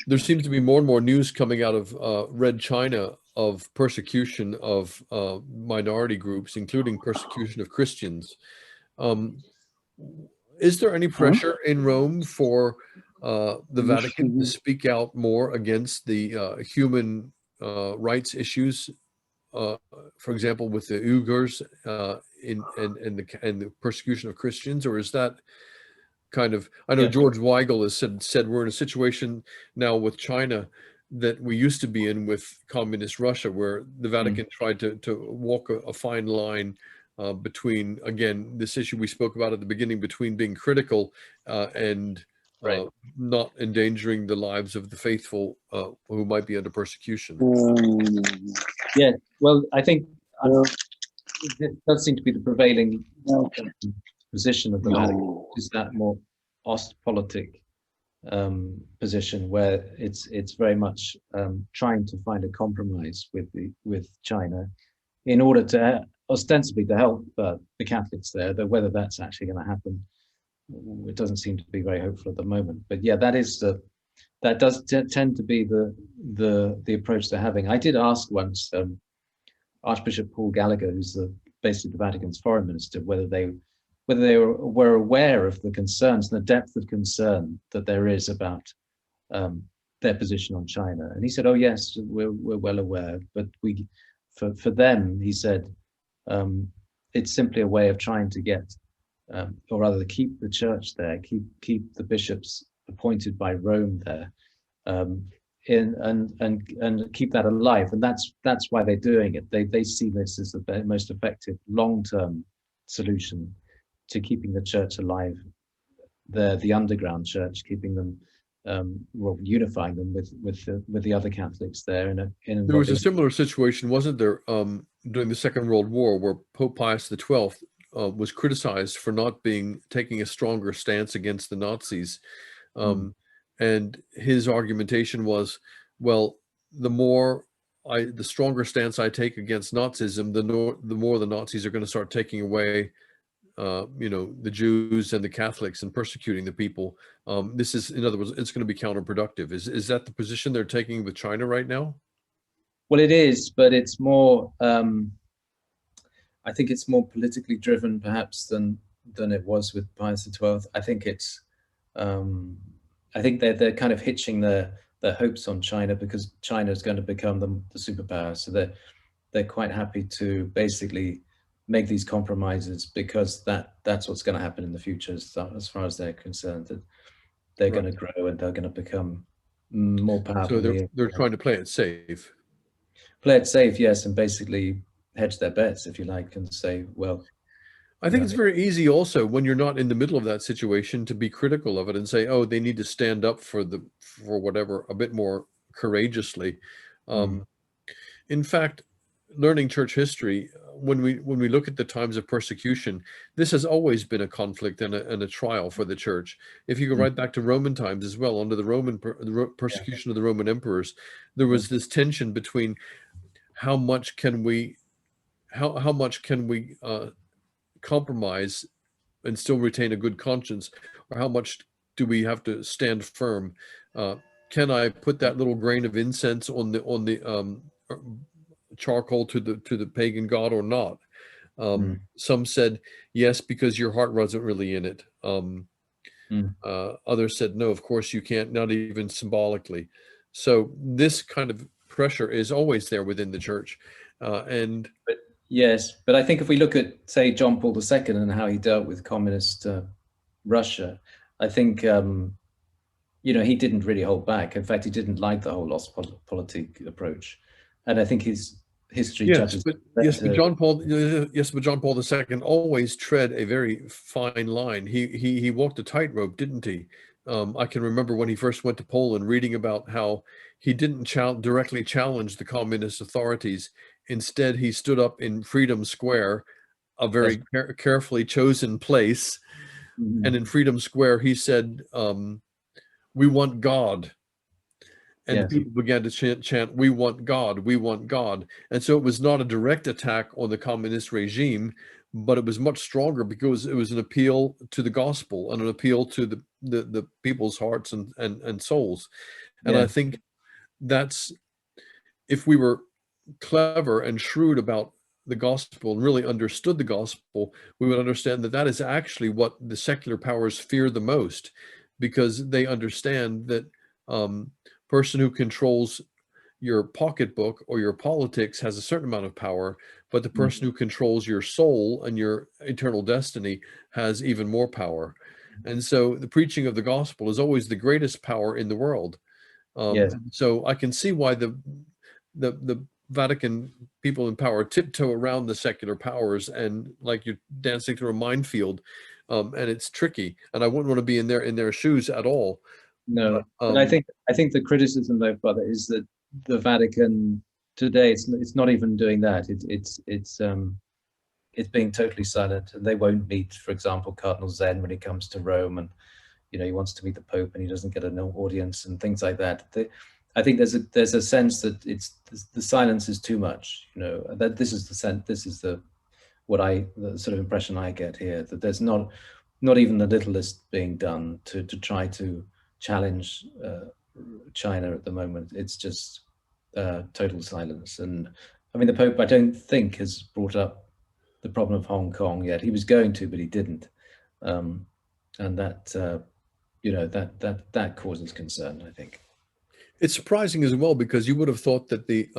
there seems to be more and more news coming out of Red China of persecution of minority groups, including persecution of Christians. Um, is there any pressure in Rome for the Vatican to speak out more against the human rights issues, uh, for example, with the Uyghurs and the persecution of Christians, or is that kind of? I know Yeah. George Weigel has said we're in a situation now with China that we used to be in with communist Russia, where the Vatican tried to walk a fine line between, again, this issue we spoke about at the beginning, between being critical and Right. not endangering the lives of the faithful who might be under persecution. Yeah. Well, I think it does seem to be the prevailing position of the Vatican, is that more Ostpolitik position, where it's very much trying to find a compromise with China in order to ostensibly to help the Catholics there. Though whether that's actually going to happen, it doesn't seem to be very hopeful at the moment. But yeah, that does tend to be the approach they're having. I did ask once Archbishop Paul Gallagher, who's basically the Vatican's foreign minister, whether they were aware of the concerns and the depth of concern that there is about their position on China. And he said, "Oh yes, we're well aware, but for them," he said, it's simply a way of trying to get, or rather, keep the church there, keep the bishops appointed by Rome there, and keep that alive. And that's why they're doing it. They see this as the most effective long-term solution to keeping the church alive, the underground church, keeping them, well, unifying them with the other Catholics there. There was a similar situation, wasn't there, during the Second World War, where Pope Pius XII was criticized for not taking a stronger stance against the Nazis. And his argumentation was, well, the stronger stance I take against Nazism, the more the Nazis are going to start taking away, the Jews and the Catholics and persecuting the people. This is, in other words, it's going to be counterproductive. Is that the position they're taking with China right now? Well, it is, but it's more. I think it's more politically driven, perhaps, than it was with Pius XII. I think it's. I think they're kind of hitching their hopes on China because China is going to become the superpower. So they're quite happy to basically make these compromises because that's what's going to happen in the future, as far as they're concerned. That they're going to grow and they're going to become more powerful. So they're trying to play it safe. Play it safe, yes, and basically hedge their bets, if you like, and say, well. I think it's very easy also when you're not in the middle of that situation to be critical of it and say, oh, they need to stand up for whatever a bit more courageously. In fact, learning church history, when we look at the times of persecution, this has always been a conflict and a trial for the church. If you go right back to Roman times as well, under the Roman persecution of the Roman emperors, there was this tension between how much can we compromise and still retain a good conscience, or how much do we have to stand firm? Can I put that little grain of incense on the charcoal to the pagan god or not? Some said yes, because your heart wasn't really in it. Others said no, of course you can't, not even symbolically. So this kind of pressure is always there within the church. Yes, but I think if we look at, say, John Paul II and how he dealt with communist Russia, I think he didn't really hold back. In fact, he didn't like the whole Ostpolitik approach, and I think his history judges. But John Paul II always tread a very fine line. He walked a tightrope, didn't he? I can remember when he first went to Poland, reading about how he didn't directly challenge the communist authorities. Instead, he stood up in Freedom Square, a very carefully chosen place. And in Freedom Square, he said, we want God. and the Yes. people began to chant, "We want God, we want God." And so it was not a direct attack on the communist regime, but it was much stronger because it was an appeal to the gospel and an appeal to the people's hearts and souls. And I Yeah. think that's, if we were clever and shrewd about the gospel and really understood the gospel, we would understand that that is actually what the secular powers fear the most, because they understand that person who controls your pocketbook or your politics has a certain amount of power, but the Mm. person who controls your soul and your eternal destiny has even more power. And so the preaching of the gospel is always the greatest power in the world. Yes. So I can see why the Vatican people in power tiptoe around the secular powers, and like you're dancing through a minefield, and it's tricky. And I wouldn't want to be in their shoes at all. But No. But I think the criticism though, Father, is that the Vatican today it's not even doing that. It's being totally silent, and they won't meet, for example, Cardinal Zen when he comes to Rome, and he wants to meet the Pope and he doesn't get an audience and things like that. I think there's a sense that the silence is too much. That this is the sense. This is the sort of impression I get here, that there's not even the littlest being done to try to challenge China at the moment. It's just total silence. And I mean, the Pope, I don't think, has brought up the problem of Hong Kong yet. He was going to, but he didn't. And that causes concern, I think. it's surprising as well, because you would have thought that the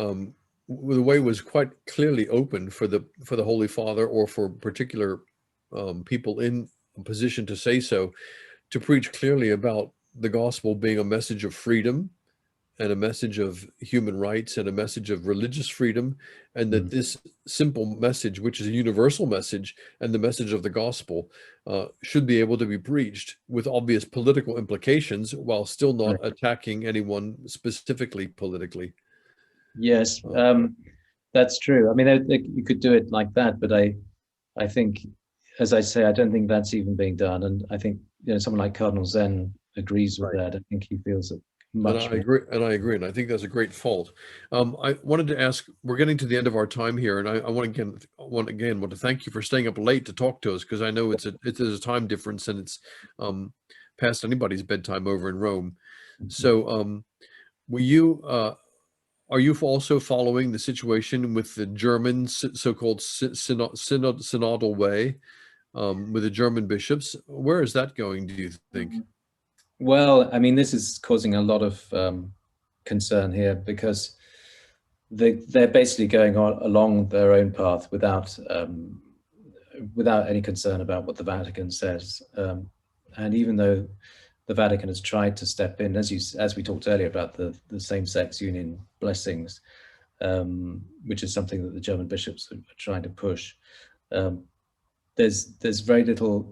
way was quite clearly open for the Holy Father, or for particular people in a position to say so, to preach clearly about the gospel being a message of freedom and a message of human rights and a message of religious freedom, and that Mm. this simple message, which is a universal message and the message of the gospel, should be able to be preached with obvious political implications while still not Right. attacking anyone specifically politically. Yes, Uh, that's true. I mean, you could do it like that, but I think, as I say, I don't think that's even being done. And I think someone like Cardinal Zen agrees with right. that. I think he feels it And much I more. agree, and I think that's a great fault. I wanted to ask, we're getting to the end of our time here, and I want to thank you for staying up late to talk to us, because I know there's a time difference, and it's um, past anybody's bedtime over in Rome. So, were you are you also following the situation with the German so-called synodal way, with the German bishops? Where is that going, do you think? Well, I mean, this is causing a lot of concern here, because they're basically going on along their own path without any concern about what the Vatican says. And even though the Vatican has tried to step in, as we talked earlier about the same-sex union blessings, which is something that the German bishops are trying to push. Um, there's very little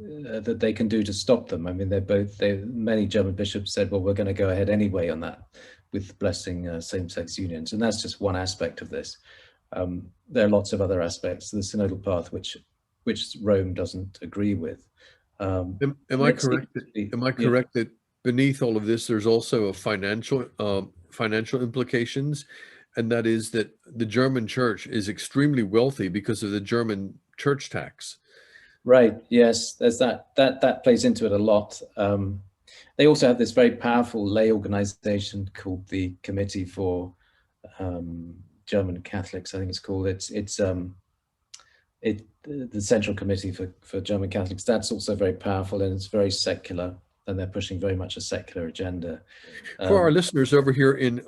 that they can do to stop them. I mean, many German bishops said, well, we're going to go ahead anyway on that, with blessing same-sex unions, and that's just one aspect of this. There are lots of other aspects, the synodal path, which Rome doesn't agree with. Am And I it seems correct that, to be, am I yeah, correct that beneath all of this, there's also a financial implications, and that is that the German church is extremely wealthy because of the German church tax. right. Yes, there's that plays into it a lot. They also have this very powerful lay organization called the Committee for German Catholics, I think it's called. The Central Committee for German Catholics. That's also very powerful, and it's very secular, and they're pushing very much a secular agenda. For our Um, listeners over here in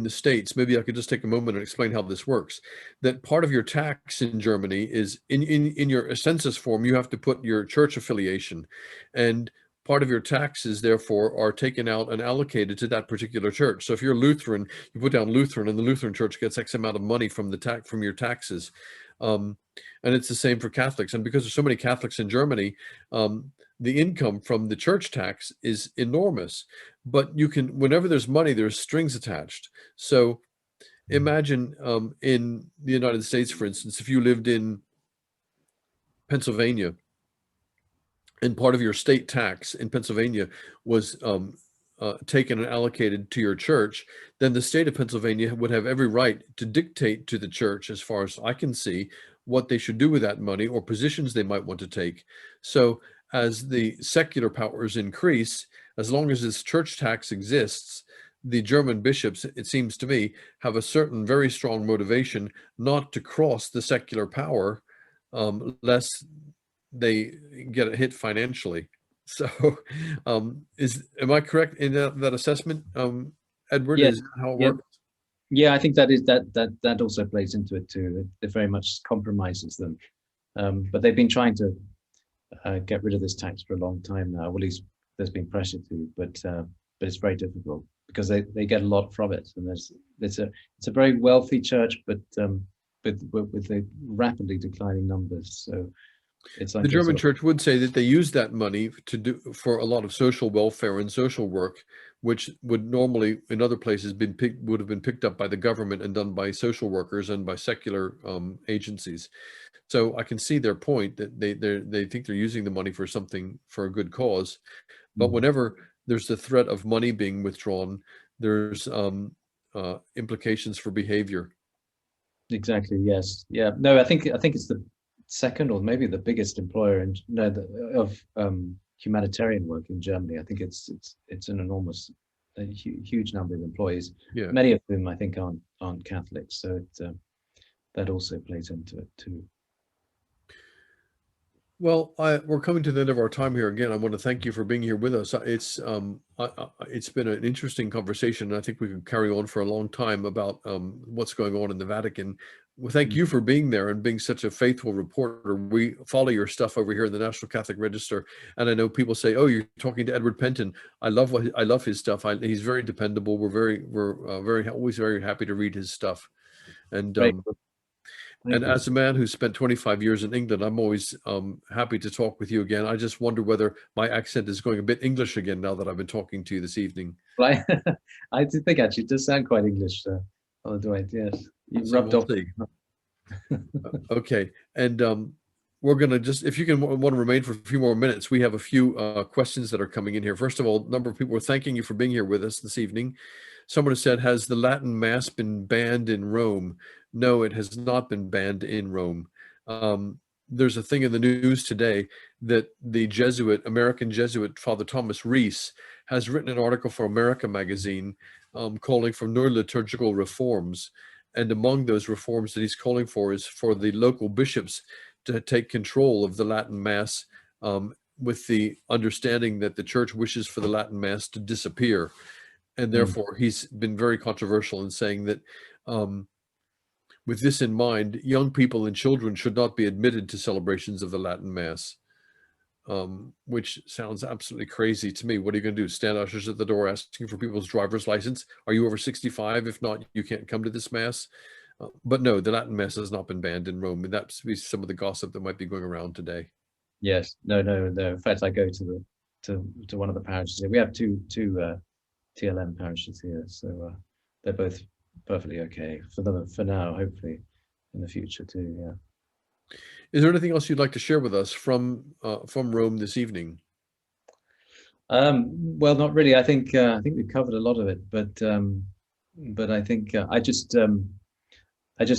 the States, maybe I could just take a moment and explain how this works. That part of your tax in Germany is in your census form, you have to put your church affiliation, and part of your taxes, therefore, are taken out and allocated to that particular church. So if you're Lutheran, you put down Lutheran, and the Lutheran church gets X amount of money from from your taxes. Um, and it's the same for Catholics. And because there's so many Catholics in Germany, the income from the church tax is enormous. But you can, whenever there's money, there's strings attached. So imagine in the United States, for instance, if you lived in Pennsylvania, and part of your state tax in Pennsylvania was taken and allocated to your church, then the state of Pennsylvania would have every right to dictate to the church, as far as I can see, what they should do with that money or positions they might want to take. So as the secular powers increase, as long as this church tax exists, the German bishops, it seems to me, have a certain very strong motivation not to cross the secular power, lest they get a hit financially. So, am I correct in that assessment, Edward? Yes, Is that how it yeah, works? yeah. I think that is that also plays into it too. It very much compromises them. But they've been trying to get rid of this tax for a long time now. Well, at least there's been pressure to, but it's very difficult because they get a lot from it, and it's a very wealthy church, but with the rapidly declining numbers. So it's The like a German sort of church would say that they use that money to do for a lot of social welfare and social work, which would normally in other places would have been picked up by the government and done by social workers and by secular agencies. So I can see their point that they think they're using the money for something, for a good cause. But mm, whenever there's the threat of money being withdrawn, there's implications for behavior. exactly, yes, yeah. No, I think it's the second or maybe the biggest employer in no of humanitarian work in Germany. I think it's an enormous, huge number of employees, Yeah. many of whom I think aren't Catholics. So that also plays into it too. Well, we're coming to the end of our time here. Again, I want to thank you for being here with us. It's been an interesting conversation, and I think we could carry on for a long time about what's going on in the Vatican. Well, thank Mm, you for being there and being such a faithful reporter. We follow your stuff over here in the National Catholic Register, and I know people say, "Oh, you're talking to Edward Pentin." I love his stuff. He's very dependable. We're always very happy to read his stuff, and great, thank you. as a man who spent 25 years in England, I'm always happy to talk with you again. I just wonder whether my accent is going a bit English again now that I've been talking to you this evening. Well, I do think actually it does sound quite English, although yes, you So rubbed we'll off. see. Okay. And we're going to just, if you can want to remain for a few more minutes, we have a few questions that are coming in here. First of all, a number of people are thanking you for being here with us this evening. Someone has said, has the Latin Mass been banned in Rome? No, it has not been banned in Rome. There's a thing in the news today that the American Jesuit, Father Thomas Reese, has written an article for America magazine calling for new liturgical reforms. And among those reforms that he's calling for is for the local bishops to take control of the Latin Mass, with the understanding that the church wishes for the Latin Mass to disappear. And Mm, therefore, he's been very controversial in saying that, with this in mind, young people and children should not be admitted to celebrations of the Latin Mass, which sounds absolutely crazy to me. What are you going to do? Stand ushers at the door asking for people's driver's license? Are you over 65? If not, you can't come to this Mass. But no, the Latin Mass has not been banned in Rome. And that's some of the gossip that might be going around today. yes, no, no, no. In fact, I go to to one of the parishes here. We have two TLM parishes here, so they're both perfectly okay for them for now. Hopefully, in the future too. Yeah. Is there anything else you'd like to share with us from Rome this evening? Well, not really. I think we've covered a lot of it, but I think I just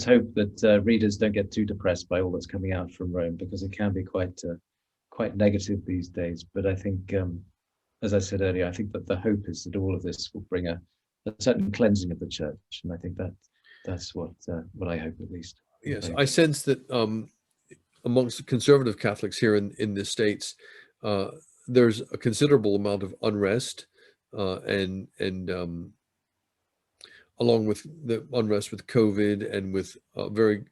hope that readers don't get too depressed by all that's coming out from Rome because it can be quite negative these days. But I think, as I said earlier, I think that the hope is that all of this will bring a certain cleansing of the church, and I think that's what I hope at least. Yes, Thank I sense that amongst the conservative Catholics here in the States, uh, there's a considerable amount of unrest, and along with the unrest with COVID and with a very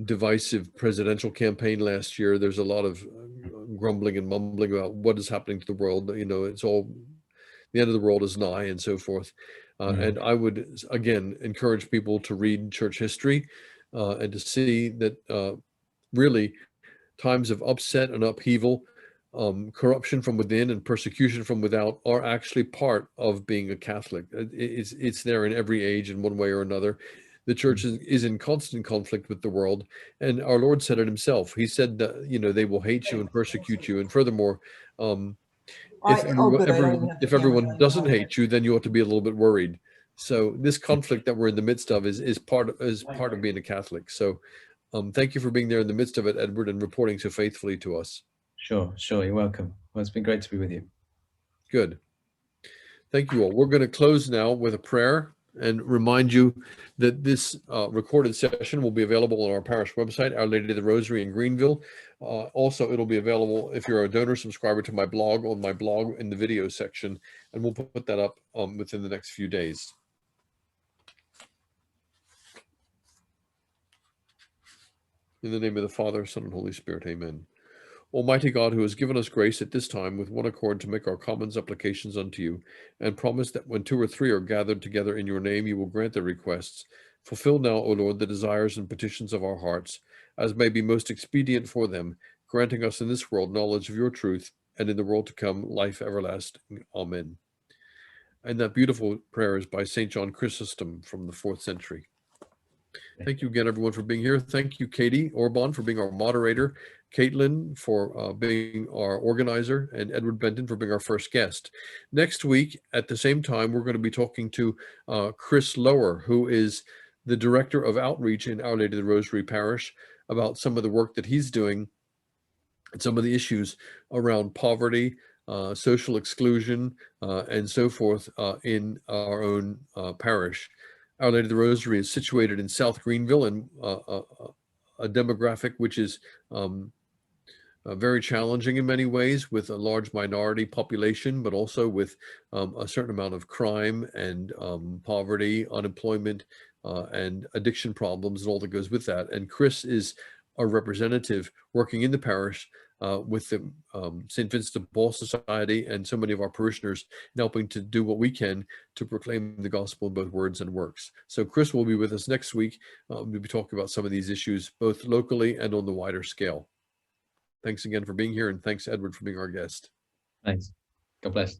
divisive presidential campaign last year. There's a lot of grumbling and mumbling about what is happening to the world. You know, it's all, the end of the world is nigh, and so forth. Mm, And I would again encourage people to read church history, and to see that really times of upset and upheaval, corruption from within and persecution from without are actually part of being a Catholic. It's there in every age in one way or another. The mm, church is in constant conflict with the world, and our Lord said it himself. He said that, you know, they will hate you and persecute you, and furthermore, um, Oh, good. I don't even have to if camera everyone on doesn't you. hate you, then you ought to be a little bit worried. So this conflict that we're in the midst of is part of being a Catholic. So thank you for being there in the midst of it, Edward, and reporting so faithfully to us. Sure, you're welcome. Well, it's been great to be with you. Good. Thank you all. We're going to close now with a prayer and remind you that this recorded session will be available on our parish website, Our Lady of the Rosary in Greenville. Also, it'll be available if you're a donor subscriber to my blog, on my blog in the video section, and we'll put that up within the next few days. In the name of the Father, Son, and Holy Spirit, amen. Almighty God, who has given us grace at this time with one accord to make our common supplications unto you, and promise that when 2 or 3 are gathered together in your name, you will grant their requests. Fulfill now, O Lord, the desires and petitions of our hearts, as may be most expedient for them, granting us in this world knowledge of your truth, and in the world to come life everlasting. Amen. And that beautiful prayer is by St. John Chrysostom from the 4th century. Thank you again, everyone, for being here. Thank you, Katie Orban, for being our moderator, Caitlin for being our organizer, and Edward Pentin for being our first guest. Next week, at the same time, we're going to be talking to Chris Lower, who is the Director of Outreach in Our Lady of the Rosary Parish, about some of the work that he's doing and some of the issues around poverty, social exclusion, and so forth in our own parish. Our Lady of the Rosary is situated in South Greenville, and a demographic which is very challenging in many ways, with a large minority population, but also with a certain amount of crime and poverty, unemployment, and addiction problems, and all that goes with that. And Chris is a representative working in the parish with the St. Vincent de Paul Society and so many of our parishioners, helping to do what we can to proclaim the gospel in both words and works. So Chris will be with us next week. We'll be talking about some of these issues, both locally and on the wider scale. Thanks again for being here, and thanks, Edward, for being our guest. Thanks. God bless.